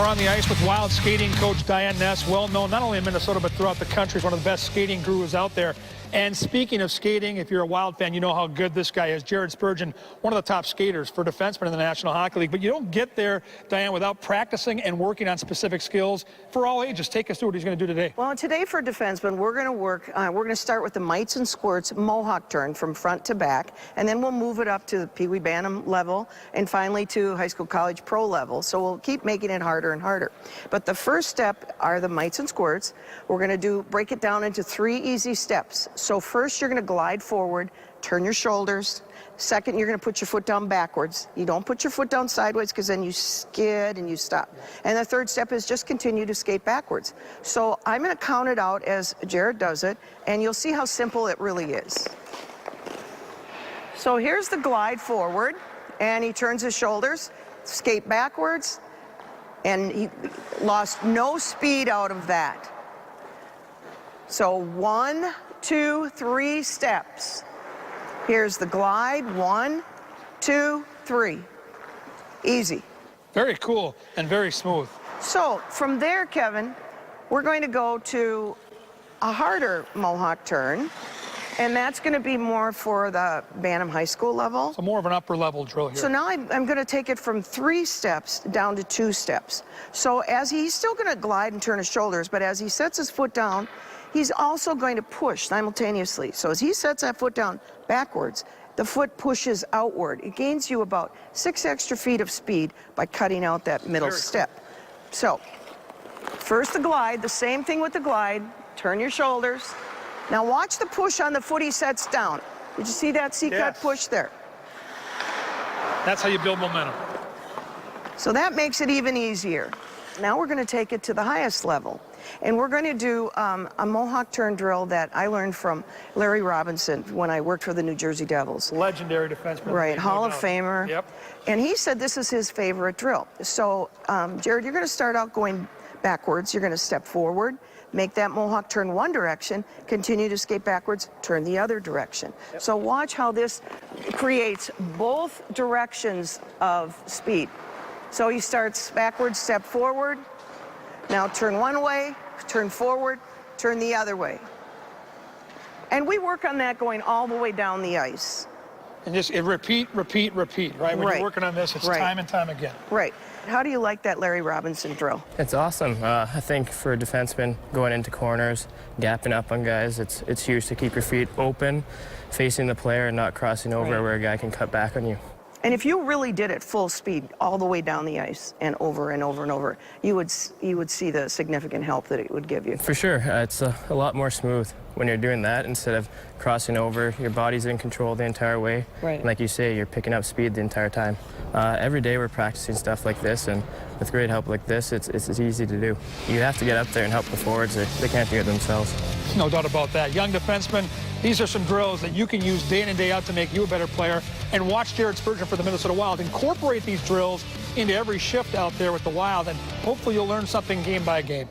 on the ice with Wild skating coach Diane Ness, well known not only in Minnesota but throughout the country. He's one of the best skating gurus out there. And speaking of skating, if you're a Wild fan, you know how good this guy is. Jared Spurgeon, one of the top skaters for defensemen in the National Hockey League. But you don't get there, Diane, without practicing and working on specific skills for all ages. Take us through what he's going to do today. Well, today for defensemen, we're going to work, we're going to start with the mites and squirts mohawk turn from front to back, and then we'll move it up to the Pee Wee Bantam level, and finally to high school, college, pro level. So we'll keep making it harder and harder. But the first step are the mites and squirts. We're going to break it down into 3 easy steps. So first, you're going to glide forward, turn your shoulders. Second, you're going to put your foot down backwards. You don't put your foot down sideways because then you skid and you stop. And the third step is just continue to skate backwards. So I'm going to count it out as Jared does it, and you'll see how simple it really is. So here's the glide forward, and he turns his shoulders, skate backwards, and he lost no speed out of that. So 1, 2, 3 steps. Here's the glide. 1, 2, 3. Easy. Very cool and very smooth. So from there, Kevin, we're going to go to a harder mohawk turn, and that's going to be more for the Bantam High School level. So more of an upper level drill here. So now I'm going to take it from 3 steps down to 2 steps. So as he's still going to glide and turn his shoulders, but as he sets his foot down, he's also going to push simultaneously. So as he sets that foot down backwards, the foot pushes outward. It gains you about 6 extra feet of speed by cutting out that middle step. So first the glide, the same thing with the glide. Turn your shoulders. Now watch the push on the foot he sets down. Did you see that C-cut push there? That's how you build momentum. So that makes it even easier. Now we're going to take it to the highest level. And we're going to do a mohawk turn drill that I learned from Larry Robinson when I worked for the New Jersey Devils. Legendary defenseman. Right, Hall of Famer. Yep. And he said this is his favorite drill. So, Jared, you're going to start out going backwards. You're going to step forward, make that mohawk turn one direction, continue to skate backwards, turn the other direction. Yep. So watch how this creates both directions of speed. So he starts backwards, step forward. Now turn one way, turn forward, turn the other way. And we work on that going all the way down the ice. And just repeat, repeat, repeat, right? When you're working on this, it's time and time again. Right. How do you like that Larry Robinson drill? It's awesome. I think for defensemen going into corners, gapping up on guys, it's huge to keep your feet open, facing the player and not crossing over where a guy can cut back on you. And if you really did it full speed all the way down the ice and over and over and over, you would see the significant help that it would give you. For sure. It's a lot more smooth when you're doing that instead of crossing over. Your body's in control the entire way. Right. And like you say, you're picking up speed the entire time. Every day we're practicing stuff like this, and with great help like this, it's easy to do. You have to get up there and help the forwards. They can't do it themselves. No doubt about that. Young defensemen, these are some drills that you can use day in and day out to make you a better player. And watch Jared Spurgeon for the Minnesota Wild incorporate these drills into every shift out there with the Wild, and hopefully you'll learn something game by game.